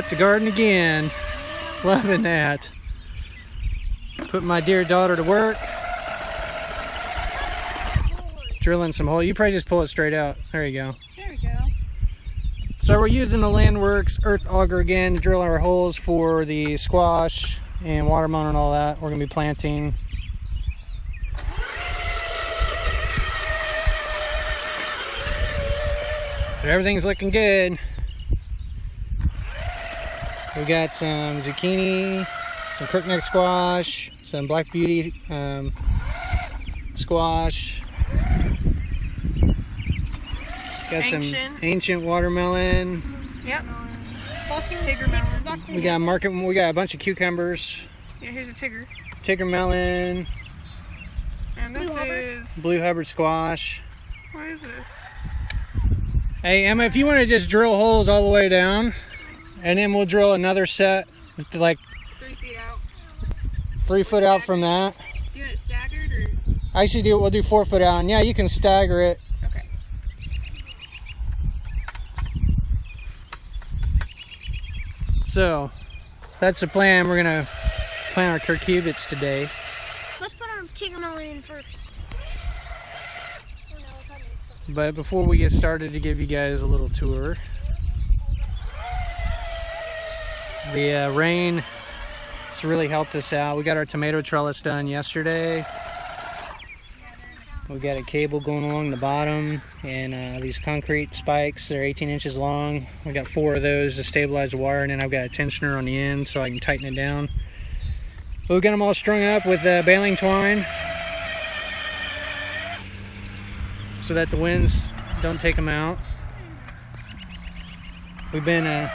out to garden again. Loving that. Put my dear daughter to work. Drilling some holes. You probably just pull it straight out. There you go. There we go. So we're using the Landworks Earth Auger again to drill our holes for the squash and watermelon and all that. We're going to be planting. But everything's looking good. We got some zucchini, some crookneck squash, some black beauty squash. Got some ancient watermelon. Yep. Tigger melon. We got a bunch of cucumbers. Yeah, here's a tigger. Tigger melon. And this is Blue Hubbard squash. What is this? Hey Emma, if you want to just drill holes all the way down, and then we'll drill another set, like 3 feet out. 3 foot out from that. Do you want it staggered or? Actually, we'll do 4 foot out, and yeah, you can stagger it. Okay. So, that's the plan. We're gonna plant our cucurbits today. Let's put our tigger melon in first. But before we get started, to give you guys a little tour. The rain has really helped us out. We got our tomato trellis done yesterday. We got a cable going along the bottom and these concrete spikes. They're 18 inches long. We got 4 of those to stabilize the wire, and then I've got a tensioner on the end so I can tighten it down. But we got them all strung up with baling twine so that the winds don't take them out. We've been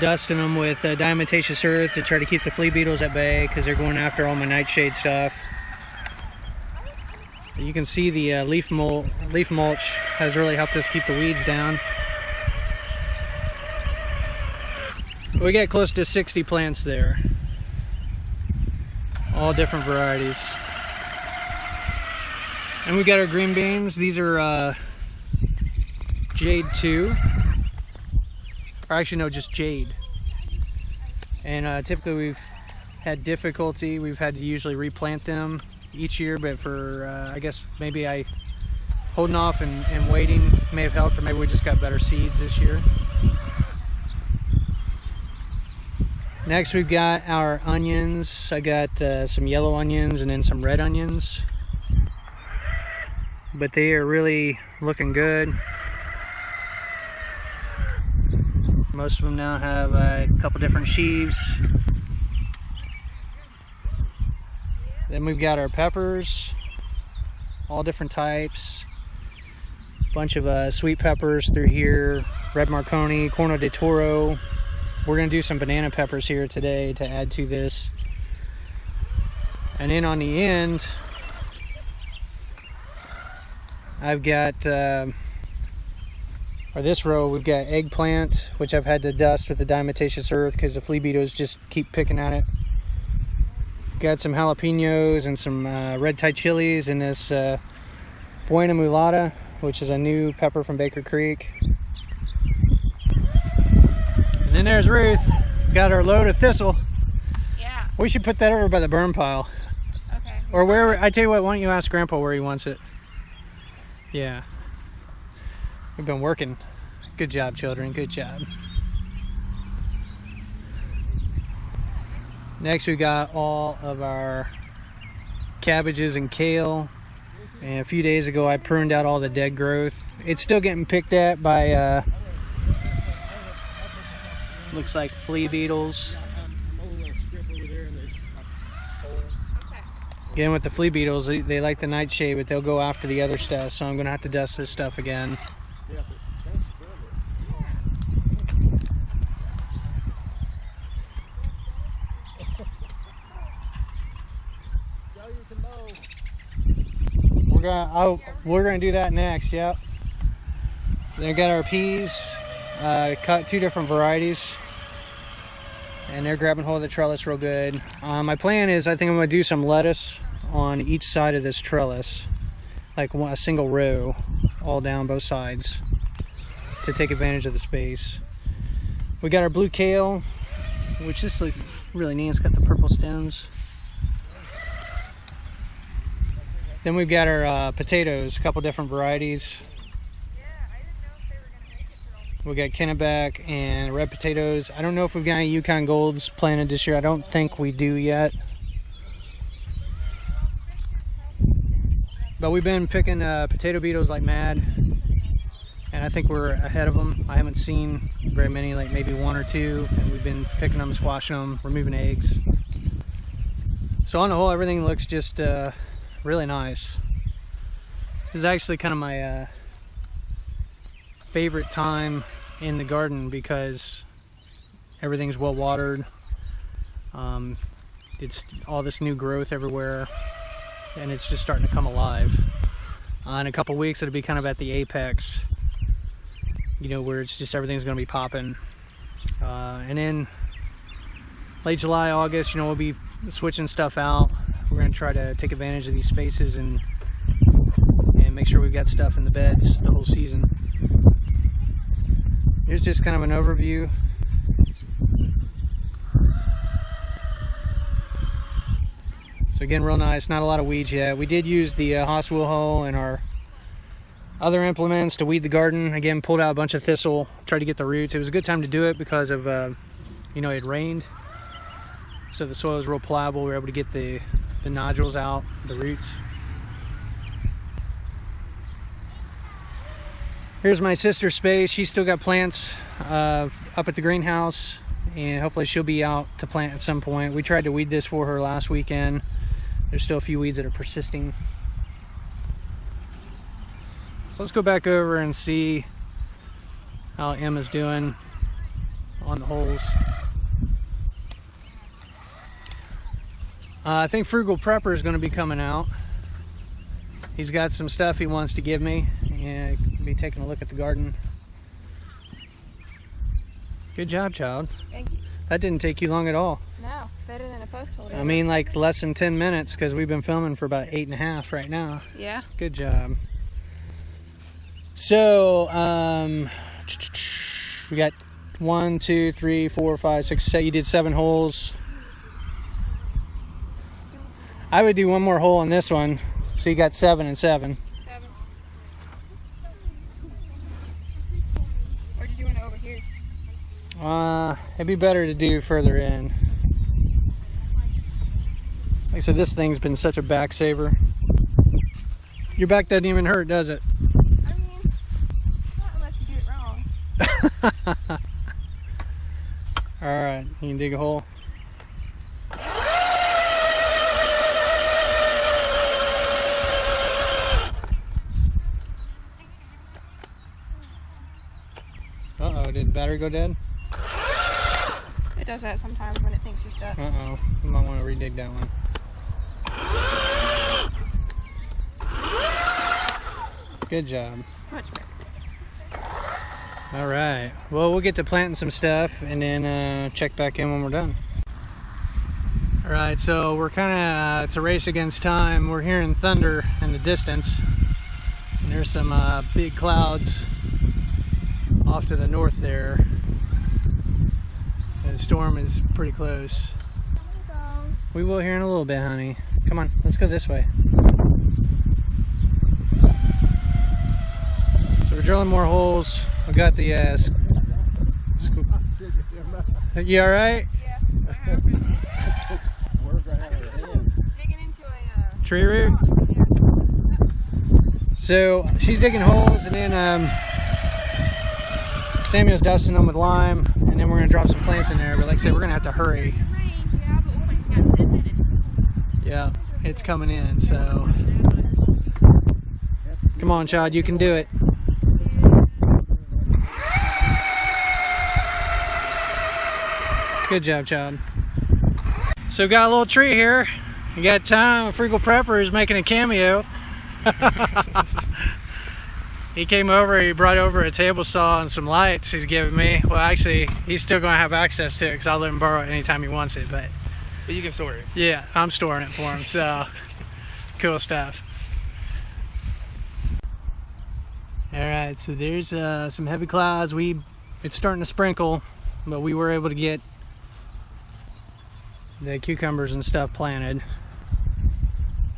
dusting them with diatomaceous earth to try to keep the flea beetles at bay because they're going after all my nightshade stuff. You can see the leaf mulch has really helped us keep the weeds down. We got close to 60 plants there, all different varieties. And we got our green beans. These are Jade 2. Or actually no, just Jade. And typically we've had difficulty. We've had to usually replant them each year, but for I guess maybe holding off and waiting may have helped, or maybe we just got better seeds this year. Next we've got our onions. I got some yellow onions and then some red onions, but they are really looking good. Most of them now have a couple different sheaves. Then we've got our peppers, all different types. Bunch of sweet peppers through here, red Marconi, Corno de Toro. We're gonna do some banana peppers here today to add to this. And then on the end, I've got, or this row, we've got eggplant, which I've had to dust with the diatomaceous earth because the flea beetles just keep picking at it. Got some jalapenos and some red Thai chilies in this Buena Mulata, which is a new pepper from Baker Creek. And then there's Ruth. Got our load of thistle. Yeah. We should put that over by the burn pile. Okay. Or wherever. I tell you what, why don't you ask Grandpa where he wants it? Yeah. We've been working. Good job, children. Good job. Next we got all of our cabbages and kale. And a few days ago I pruned out all the dead growth. It's still getting picked at by looks like flea beetles. Again, with the flea beetles, they like the nightshade, but they'll go after the other stuff, so I'm gonna have to dust this stuff again. We're gonna do that next. Yep. Then we got our peas, cut 2 different varieties, and they're grabbing hold of the trellis real good. My plan is I think I'm gonna do some lettuce on each side of this trellis, like a single row, all down both sides, to take advantage of the space. We got our blue kale, which is like really neat. It's got the purple stems. Then we've got our potatoes, a couple different varieties. We got Kennebec and red potatoes. I don't know if we've got any Yukon Golds planted this year. I don't think we do yet. But we've been picking potato beetles like mad. And I think we're ahead of them. I haven't seen very many, like maybe one or two. And we've been picking them, squashing them, removing eggs. So on the whole, everything looks just really nice. This is actually kind of my favorite time in the garden because everything's well watered. It's all this new growth everywhere, and it's just starting to come alive. In a couple weeks, it'll be kind of at the apex, you know, where it's just everything's going to be popping. And then late July, August, you know, we'll be switching stuff out. We're going to try to take advantage of these spaces and make sure we've got stuff in the beds the whole season. Here's just kind of an overview. So again, real nice, not a lot of weeds yet. We did use the Haas wheel hoe and our other implements to weed the garden. Again, pulled out a bunch of thistle, tried to get the roots. It was a good time to do it because of, you know, it rained. So the soil was real pliable. We were able to get the nodules out, the roots. Here's my sister's space. She's still got plants up at the greenhouse, and hopefully she'll be out to plant at some point. We tried to weed this for her last weekend. There's still a few weeds that are persisting. So let's go back over and see how Emma's doing on the holes. I think Frugal Prepper is going to be coming out. He's got some stuff he wants to give me, and he'll be taking a look at the garden. Good job, child. Thank you. That didn't take you long at all. No, better than a post holder. I mean, like less than 10 minutes, because we've been filming for about 8.5 right now. Yeah. Good job. So, we got 1, 2, 3, 4, 5, 6, 7. You did 7 holes. I would do one more hole on this one. So you got 7 and 7. 7. Or did you want it over here? It'd be better to do further in. Like I said, this thing's been such a back saver. Your back doesn't even hurt, does it? I mean, not unless you do it wrong. Alright, you can dig a hole. Uh-oh, did the battery go dead? It does that sometimes when it thinks you're stuck. Uh-oh, you might want to redig that one. Good job. Much better. All right. Well, we'll get to planting some stuff and then check back in when we're done. All right, so we're kind of, it's a race against time. We're hearing thunder in the distance. And there's some big clouds off to the north there. And the storm is pretty close. We will here in a little bit, honey. Come on, let's go this way. So we're drilling more holes. We got the you all right? Yeah. Digging into a Tree root? yeah. So she's digging holes, and then Samuel's dusting them with lime, and then we're gonna drop some plants in there. But like I said, we're gonna have to hurry. Yeah, but we only got 10 minutes. Yeah, it's coming in. So come on, child, you can do it. Good job, child. So got a little tree here. You got time. Frugal Prepper is making a cameo. He came over, he brought over a table saw and some lights he's giving me. Well, actually, he's still going to have access to it because I'll let him borrow it anytime he wants it. But you can store it. Yeah, I'm storing it for him. So, cool stuff. All right, so there's some heavy clouds. It's starting to sprinkle. but we were able to get the cucumbers and stuff planted.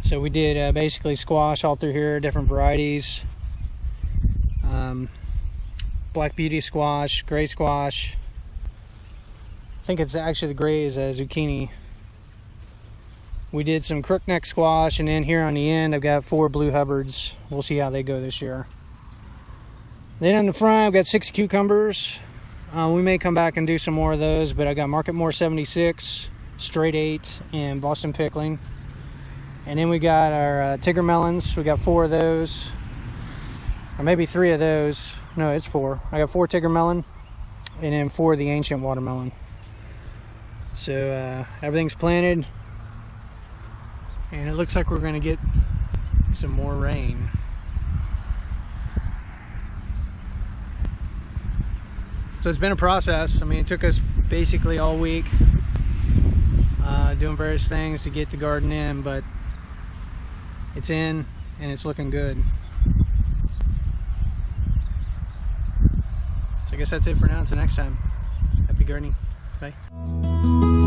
So we did basically squash all through here, different varieties. Black beauty squash, gray squash. I think it's actually the gray is a zucchini. We did some crookneck squash, and then here on the end I've got 4 blue Hubbards. We'll see how they go this year. Then on the front I've got 6 cucumbers. We may come back and do some more of those, but I got Marketmore 76, Straight 8, and Boston Pickling. And then we got our Tigger melons. We got 4 of those, or maybe 3 of those. No, it's 4. I got 4 Tigger melon, and then 4 of the ancient watermelon. So everything's planted, and it looks like we're going to get some more rain. So it's been a process. I mean, it took us basically all week doing various things to get the garden in, but it's in and it's looking good. So I guess that's it for now. Until next time. Happy gardening. Bye.